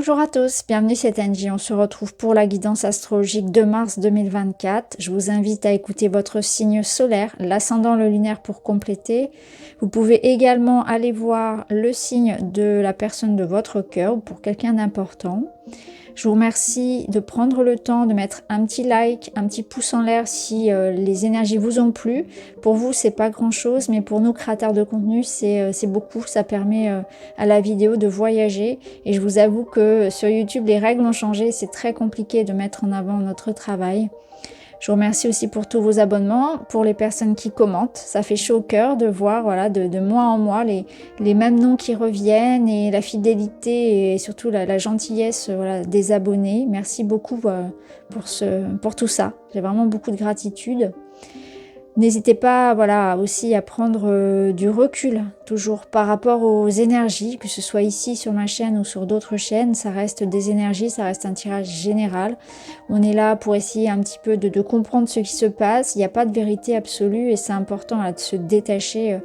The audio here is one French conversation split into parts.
Bonjour à tous, bienvenue c'est Angie, on se retrouve pour la guidance astrologique de mars 2024. Je vous invite à écouter votre signe solaire, l'ascendant, le lunaire pour compléter. Vous pouvez également aller voir le signe de la personne de votre cœur ou pour quelqu'un d'important. Je vous remercie de prendre le temps de mettre un petit like, un petit pouce en l'air si les énergies vous ont plu. Pour vous, c'est pas grand chose, mais pour nous, créateurs de contenu, c'est beaucoup. Ça permet à la vidéo de voyager. Et je vous avoue que sur YouTube, les règles ont changé. C'est très compliqué de mettre en avant notre travail. Je vous remercie aussi pour tous vos abonnements, pour les personnes qui commentent. Ça fait chaud au cœur de voir voilà, de mois en mois les mêmes noms qui reviennent et la fidélité et surtout la gentillesse voilà, des abonnés. Merci beaucoup pour tout ça. J'ai vraiment beaucoup de gratitude. N'hésitez pas voilà, aussi à prendre du recul, toujours par rapport aux énergies, que ce soit ici sur ma chaîne ou sur d'autres chaînes, ça reste des énergies, ça reste un tirage général. On est là pour essayer un petit peu de comprendre ce qui se passe, il n'y a pas de vérité absolue et c'est important là, de se détacher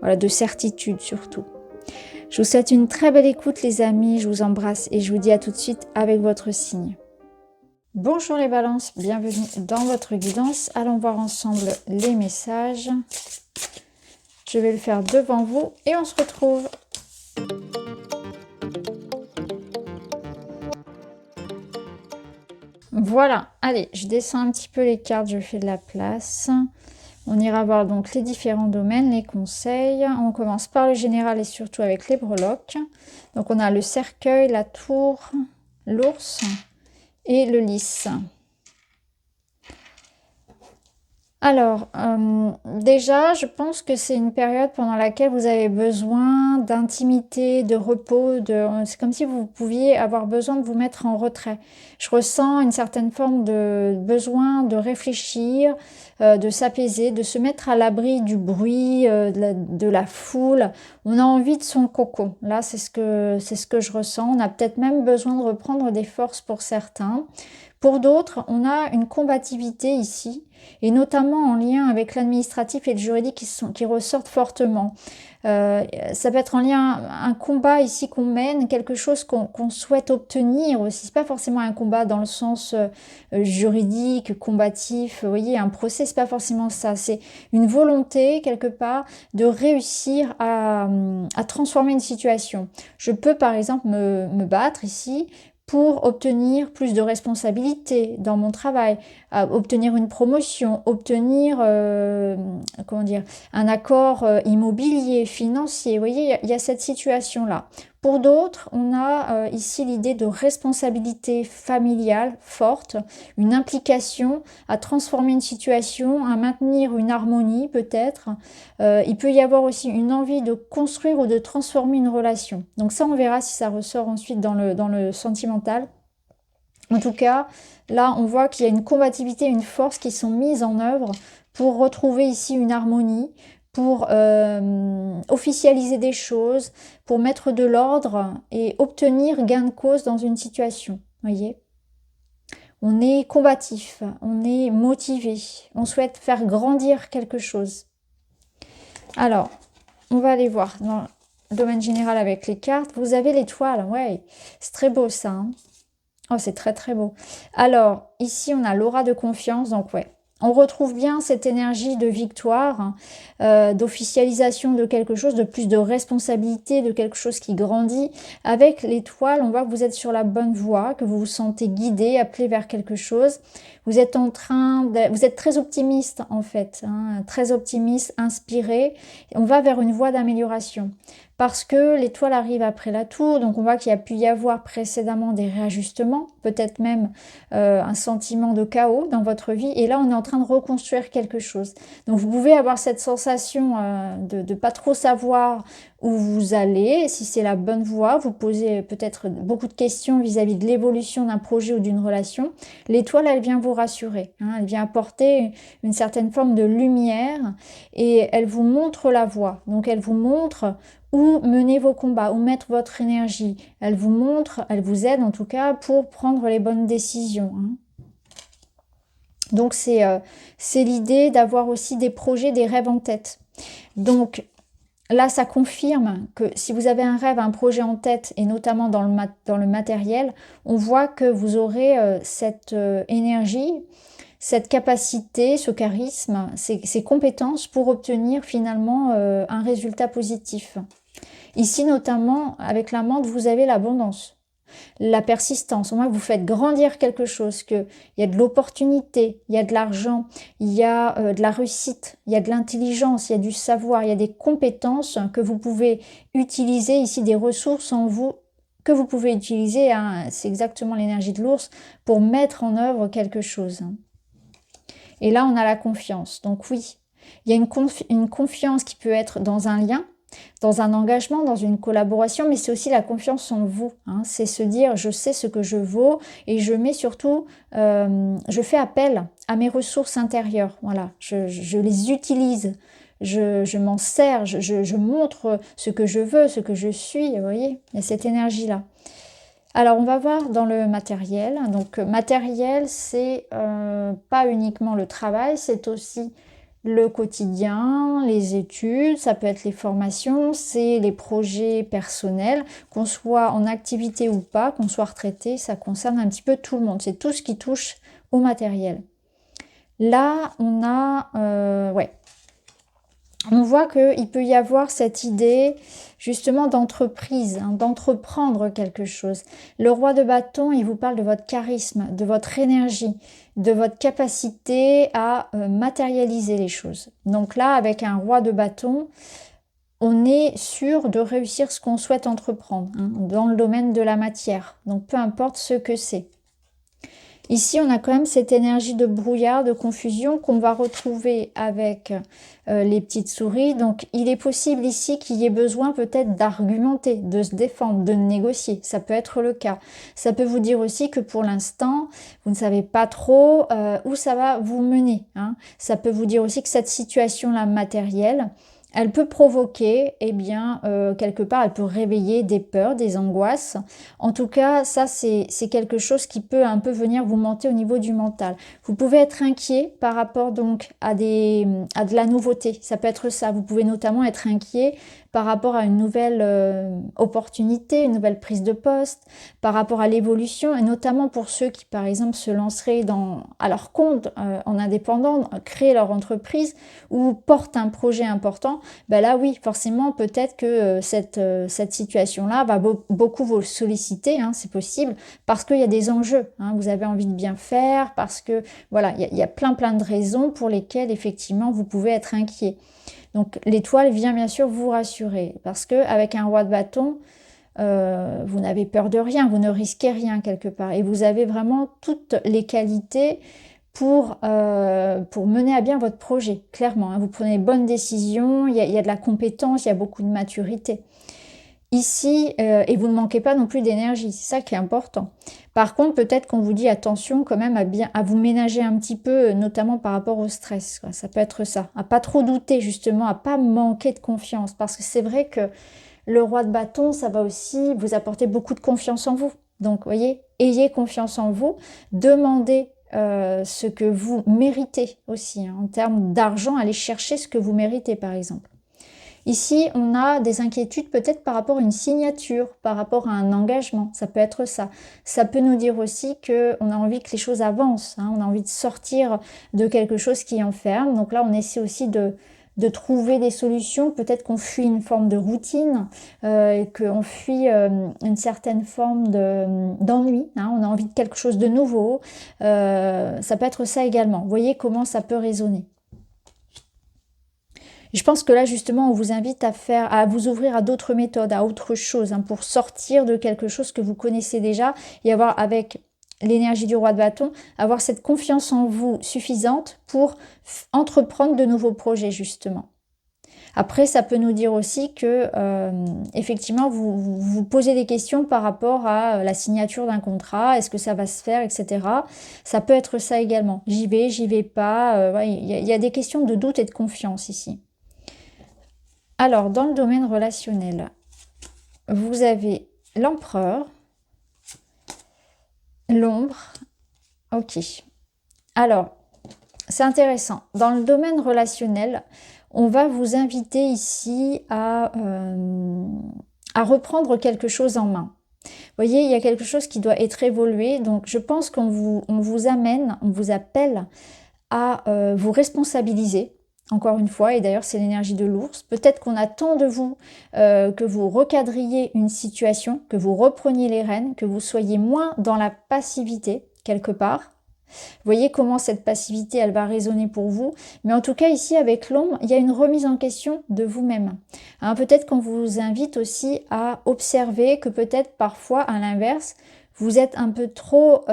voilà, de certitude surtout. Je vous souhaite une très belle écoute les amis, je vous embrasse et je vous dis à tout de suite avec votre signe. Bonjour les balances, bienvenue dans votre guidance. Allons voir ensemble les messages. Je vais le faire devant vous et on se retrouve. Voilà, allez, je descends un petit peu les cartes, je fais de la place. On ira voir donc les différents domaines, les conseils. On commence par le général et surtout avec les breloques. Donc on a le cercueil, la tour, l'ours et le lys. Alors, déjà, je pense que c'est une période pendant laquelle vous avez besoin d'intimité, de repos, c'est comme si vous pouviez avoir besoin de vous mettre en retrait. Je ressens une certaine forme de besoin de réfléchir, de s'apaiser, de se mettre à l'abri du bruit, de la foule. On a envie de son cocon. Là, c'est ce que je ressens. On a peut-être même besoin de reprendre des forces pour certains. Pour d'autres, on a une combativité ici, et notamment en lien avec l'administratif et le juridique qui ressortent fortement. Ça peut être en lien, un combat ici qu'on mène, quelque chose qu'on souhaite obtenir aussi. C'est pas forcément un combat dans le sens juridique, combatif, vous voyez, un procès, c'est pas forcément ça. C'est une volonté, quelque part, de réussir à transformer une situation. Je peux, par exemple, me battre ici pour obtenir plus de responsabilités dans mon travail, obtenir une promotion, obtenir comment dire, un accord immobilier, financier. Vous voyez, il y a cette situation-là. Pour d'autres, on a ici l'idée de responsabilité familiale forte, une implication à transformer une situation, à maintenir une harmonie peut-être. Il peut y avoir aussi une envie de construire ou de transformer une relation. Donc ça, on verra si ça ressort ensuite dans le sentimental. En tout cas, là, on voit qu'il y a une combativité, une force qui sont mises en œuvre pour retrouver ici une harmonie, pour officialiser des choses, pour mettre de l'ordre et obtenir gain de cause dans une situation. Voyez ? On est combatif, on est motivé, on souhaite faire grandir quelque chose. Alors, on va aller voir dans le domaine général avec les cartes. Vous avez l'étoile, ouais, c'est très beau ça. Hein. Oh, c'est très très beau. Alors, ici, on a l'aura de confiance, donc ouais. On retrouve bien cette énergie de victoire, d'officialisation de quelque chose, de plus de responsabilité, de quelque chose qui grandit. Avec l'étoile, on voit que vous êtes sur la bonne voie, que vous vous sentez guidé, appelé vers quelque chose. Vous êtes vous êtes très optimiste en fait, hein, très optimiste, inspiré. On va vers une voie d'amélioration. Parce que l'étoile arrive après la tour, donc on voit qu'il y a pu y avoir précédemment des réajustements, peut-être même un sentiment de chaos dans votre vie, et là on est en train de reconstruire quelque chose. Donc vous pouvez avoir cette sensation de pas trop savoir où vous allez, si c'est la bonne voie, vous posez peut-être beaucoup de questions vis-à-vis de l'évolution d'un projet ou d'une relation. L'étoile, elle vient vous rassurer, hein, elle vient apporter une certaine forme de lumière et elle vous montre la voie. Donc elle vous montre où mener vos combats, où mettre votre énergie. Elle vous montre, elle vous aide en tout cas pour prendre les bonnes décisions. Hein. Donc c'est l'idée d'avoir aussi des projets, des rêves en tête. Donc là, ça confirme que si vous avez un rêve, un projet en tête, et notamment dans le matériel, on voit que vous aurez cette énergie, cette capacité, ce charisme, ces compétences pour obtenir finalement un résultat positif. Ici, notamment, avec la menthe, vous avez l'abondance, la persistance. Au moins, vous faites grandir quelque chose, qu'il y a de l'opportunité, il y a de l'argent, il y a de la réussite, il y a de l'intelligence, il y a du savoir, il y a des compétences que vous pouvez utiliser, ici des ressources en vous que vous pouvez utiliser, hein, c'est exactement l'énergie de l'ours, pour mettre en œuvre quelque chose. Et là, on a la confiance. Donc oui, il y a une confiance qui peut être dans un lien, dans un engagement, dans une collaboration, mais c'est aussi la confiance en vous. Hein. C'est se dire, je sais ce que je vaux et je mets surtout, je fais appel à mes ressources intérieures. Voilà, je les utilise, je m'en sers, je montre ce que je veux, ce que je suis. Vous voyez, il y a cette énergie-là. Alors, on va voir dans le matériel. Donc, matériel, c'est pas uniquement le travail, c'est aussi le quotidien, les études, ça peut être les formations, c'est les projets personnels, qu'on soit en activité ou pas, qu'on soit retraité, ça concerne un petit peu tout le monde. C'est tout ce qui touche au matériel. Là, on a, ouais, on voit qu'il peut y avoir cette idée justement d'entreprise, hein, d'entreprendre quelque chose. Le roi de bâton, il vous parle de votre charisme, de votre énergie, de votre capacité à matérialiser les choses. Donc là, avec un roi de bâton, on est sûr de réussir ce qu'on souhaite entreprendre, hein, dans le domaine de la matière. Donc peu importe ce que c'est. Ici, on a quand même cette énergie de brouillard, de confusion qu'on va retrouver avec les petites souris. Donc, il est possible ici qu'il y ait besoin peut-être d'argumenter, de se défendre, de négocier. Ça peut être le cas. Ça peut vous dire aussi que pour l'instant, vous ne savez pas trop où ça va vous mener. Hein. Ça peut vous dire aussi que cette situation-là matérielle, elle peut provoquer, eh bien, quelque part, elle peut réveiller des peurs, des angoisses. En tout cas, ça, c'est quelque chose qui peut un peu venir vous monter au niveau du mental. Vous pouvez être inquiet par rapport donc à de la nouveauté. Ça peut être ça. Vous pouvez notamment être inquiet par rapport à une nouvelle opportunité, une nouvelle prise de poste, par rapport à l'évolution, et notamment pour ceux qui, par exemple, se lanceraient à leur compte en indépendant, créer leur entreprise ou portent un projet important. Ben là, oui, forcément, peut-être que cette situation-là va beaucoup vous solliciter, hein, c'est possible, parce qu'il y a des enjeux. Hein, vous avez envie de bien faire, parce que, voilà, il y a plein de raisons pour lesquelles, effectivement, vous pouvez être inquiet. Donc l'étoile vient bien sûr vous rassurer, parce qu'avec un roi de bâton, vous n'avez peur de rien, vous ne risquez rien quelque part, et vous avez vraiment toutes les qualités pour mener à bien votre projet, clairement. Hein. Vous prenez les bonnes décisions, il y a de la compétence, il y a beaucoup de maturité. Ici, et vous ne manquez pas non plus d'énergie, c'est ça qui est important. Par contre, peut-être qu'on vous dit attention quand même à vous ménager un petit peu, notamment par rapport au stress. Quoi. Ça peut être ça. À pas trop douter justement, à pas manquer de confiance. Parce que c'est vrai que le roi de bâton, ça va aussi vous apporter beaucoup de confiance en vous. Donc, voyez, ayez confiance en vous. Demandez ce que vous méritez aussi. Hein, en termes d'argent, allez chercher ce que vous méritez par exemple. Ici, on a des inquiétudes peut-être par rapport à une signature, par rapport à un engagement. Ça peut être ça. Ça peut nous dire aussi qu'on a envie que les choses avancent. Hein, on a envie de sortir de quelque chose qui enferme. Donc là, on essaie aussi de trouver des solutions. Peut-être qu'on fuit une forme de routine, qu'on fuit une certaine forme d'ennui. Hein, on a envie de quelque chose de nouveau. Ça peut être ça également. Vous voyez comment ça peut résonner. Je pense que là, justement, on vous invite à vous ouvrir à d'autres méthodes, à autre chose, hein, pour sortir de quelque chose que vous connaissez déjà et avoir, avec l'énergie du roi de bâton, avoir cette confiance en vous suffisante pour entreprendre de nouveaux projets, justement. Après, ça peut nous dire aussi que, effectivement, vous posez des questions par rapport à la signature d'un contrat, est-ce que ça va se faire, etc. Ça peut être ça également. J'y vais pas. Ouais, il y a des questions de doute et de confiance ici. Alors, dans le domaine relationnel, vous avez l'empereur, l'ombre. Ok. Alors, c'est intéressant. Dans le domaine relationnel, on va vous inviter ici à reprendre quelque chose en main. Vous voyez, il y a quelque chose qui doit être évolué. Donc, je pense on vous amène, on vous appelle à vous responsabiliser. Encore une fois, et d'ailleurs c'est l'énergie de l'ours, peut-être qu'on attend de vous que vous recadriez une situation, que vous repreniez les rênes, que vous soyez moins dans la passivité quelque part. Vous voyez comment cette passivité, elle va résonner pour vous. Mais en tout cas, ici, avec l'ombre, il y a une remise en question de vous-même. Hein, peut-être qu'on vous invite aussi à observer que peut-être parfois, à l'inverse, vous êtes un peu trop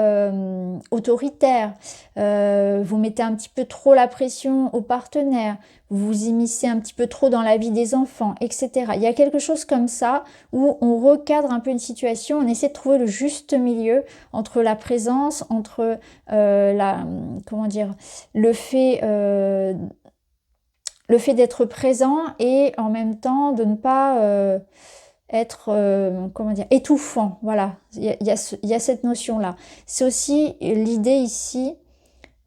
autoritaire, vous mettez un petit peu trop la pression aux partenaires, vous vous immiscez un petit peu trop dans la vie des enfants, etc. Il y a quelque chose comme ça où on recadre un peu une situation, on essaie de trouver le juste milieu entre la présence, entre comment dire, le fait d'être présent et en même temps de ne pas être comment dire, étouffant. Voilà, il y a cette notion-là. C'est aussi l'idée ici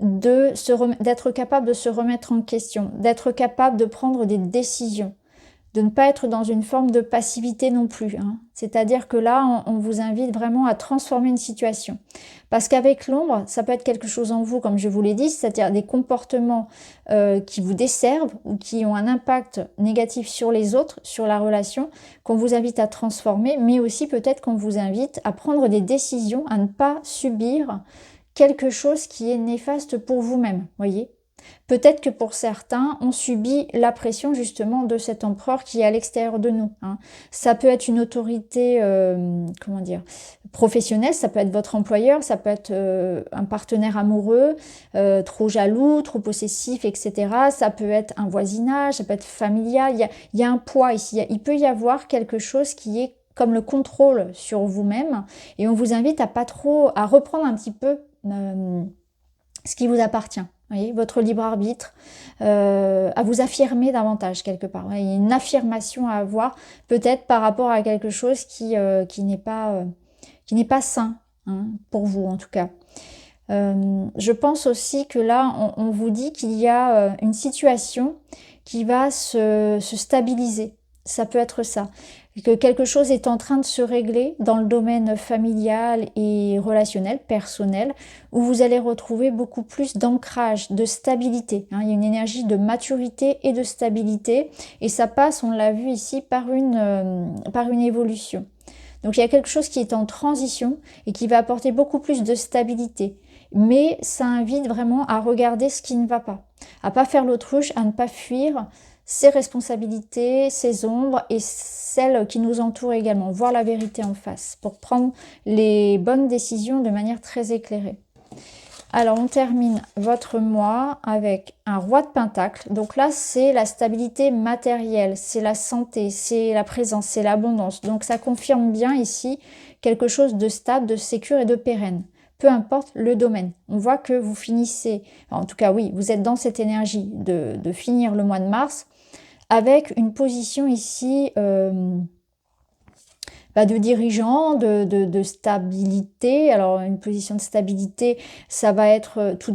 d'être capable de se remettre en question, d'être capable de prendre des décisions, de ne pas être dans une forme de passivité non plus. Hein. C'est-à-dire que là, on vous invite vraiment à transformer une situation. Parce qu'avec l'ombre, ça peut être quelque chose en vous, comme je vous l'ai dit, c'est-à-dire des comportements qui vous desservent ou qui ont un impact négatif sur les autres, sur la relation, qu'on vous invite à transformer, mais aussi peut-être qu'on vous invite à prendre des décisions, à ne pas subir quelque chose qui est néfaste pour vous-même, voyez. Peut-être que pour certains, on subit la pression justement de cet empereur qui est à l'extérieur de nous. Hein. Ça peut être une autorité, comment dire, professionnelle, ça peut être votre employeur, ça peut être un partenaire amoureux, trop jaloux, trop possessif, etc. Ça peut être un voisinage, ça peut être familial. Il y a un poids ici. Il peut y avoir quelque chose qui est comme le contrôle sur vous-même, et on vous invite à reprendre un petit peu ce qui vous appartient. Voyez, votre libre arbitre, à vous affirmer davantage quelque part. Il y a une affirmation à avoir, peut-être par rapport à quelque chose qui n'est pas sain, hein, pour vous en tout cas. Je pense aussi que là, on vous dit qu'il y a une situation qui va se stabiliser. Ça peut être ça. Que quelque chose est en train de se régler dans le domaine familial et relationnel, personnel, où vous allez retrouver beaucoup plus d'ancrage, de stabilité. Hein. Il y a une énergie de maturité et de stabilité, et ça passe, on l'a vu ici, par une évolution. Donc il y a quelque chose qui est en transition et qui va apporter beaucoup plus de stabilité. Mais ça invite vraiment à regarder ce qui ne va pas, à pas faire l'autruche, à ne pas fuir ses responsabilités, ses ombres et celles qui nous entourent également, voir la vérité en face pour prendre les bonnes décisions de manière très éclairée. Alors on termine votre mois avec un roi de pentacle. Donc là c'est la stabilité matérielle, c'est la santé, c'est la présence, c'est l'abondance. Donc ça confirme bien ici quelque chose de stable, de sécure et de pérenne. Peu importe le domaine. On voit que vous finissez, en tout cas oui, vous êtes dans cette énergie de finir le mois de mars avec une position ici de dirigeant, de stabilité. Alors une position de stabilité, ça va être tout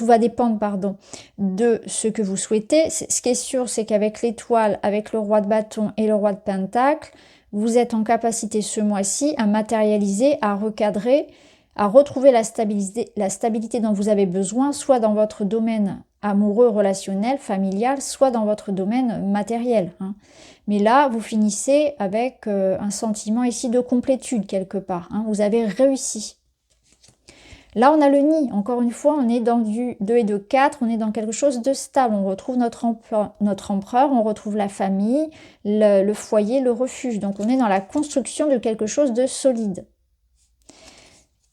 va dépendre, pardon, de ce que vous souhaitez. Ce qui est sûr, c'est qu'avec l'étoile, avec le roi de bâton et le roi de pentacle, vous êtes en capacité ce mois-ci à matérialiser, à recadrer, à retrouver la stabilité dont vous avez besoin, soit dans votre domaine amoureux, relationnel, familial, soit dans votre domaine matériel. Hein. Mais là, vous finissez avec un sentiment ici de complétude quelque part. Hein. Vous avez réussi. Là, on a le nid. Encore une fois, on est dans du 2 et 2, 4. On est dans quelque chose de stable. On retrouve notre empereur, on retrouve la famille, le foyer, le refuge. Donc, on est dans la construction de quelque chose de solide.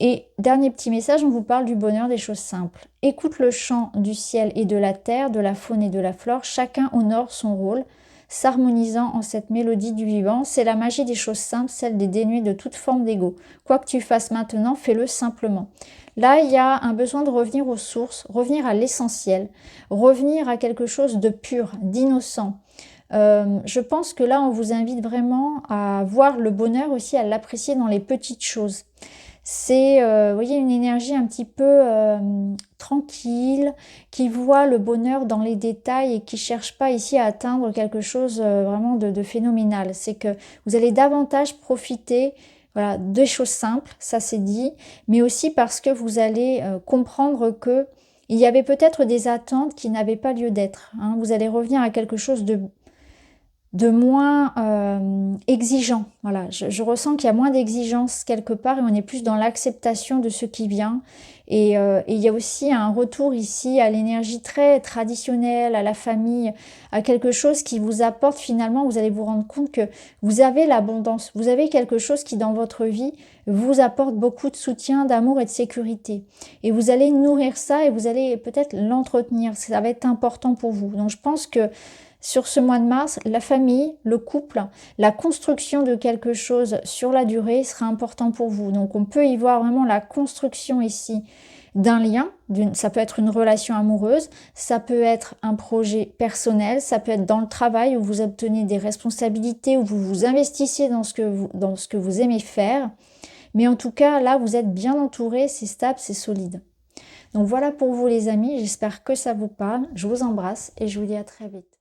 Et dernier petit message, on vous parle du bonheur des choses simples. Écoute le chant du ciel et de la terre, de la faune et de la flore. Chacun honore son rôle, s'harmonisant en cette mélodie du vivant. C'est la magie des choses simples, celle des dénuées de toute forme d'ego. Quoi que tu fasses maintenant, fais-le simplement. Là, il y a un besoin de revenir aux sources, revenir à l'essentiel, revenir à quelque chose de pur, d'innocent. Je pense que là, on vous invite vraiment à voir le bonheur aussi, à l'apprécier dans les petites choses. C'est, vous voyez, une énergie un petit peu tranquille, qui voit le bonheur dans les détails et qui cherche pas ici à atteindre quelque chose vraiment de phénoménal. C'est que vous allez davantage profiter, voilà, des choses simples, ça c'est dit, mais aussi parce que vous allez comprendre que il y avait peut-être des attentes qui n'avaient pas lieu d'être, hein. Vous allez revenir à quelque chose de moins exigeant. Voilà, je ressens qu'il y a moins d'exigence quelque part et on est plus dans l'acceptation de ce qui vient. Et il y a aussi un retour ici à l'énergie très traditionnelle, à la famille, à quelque chose qui vous apporte finalement, vous allez vous rendre compte que vous avez l'abondance, vous avez quelque chose qui dans votre vie vous apporte beaucoup de soutien, d'amour et de sécurité. Et vous allez nourrir ça et vous allez peut-être l'entretenir, ça va être important pour vous. Donc je pense que sur ce mois de mars, la famille, le couple, la construction de quelque chose sur la durée sera important pour vous. Donc on peut y voir vraiment la construction ici d'un lien, ça peut être une relation amoureuse, ça peut être un projet personnel, ça peut être dans le travail où vous obtenez des responsabilités, où vous vous investissez dans ce que vous aimez faire. Mais en tout cas, là, vous êtes bien entouré, c'est stable, c'est solide. Donc voilà pour vous les amis, j'espère que ça vous parle. Je vous embrasse et je vous dis à très vite.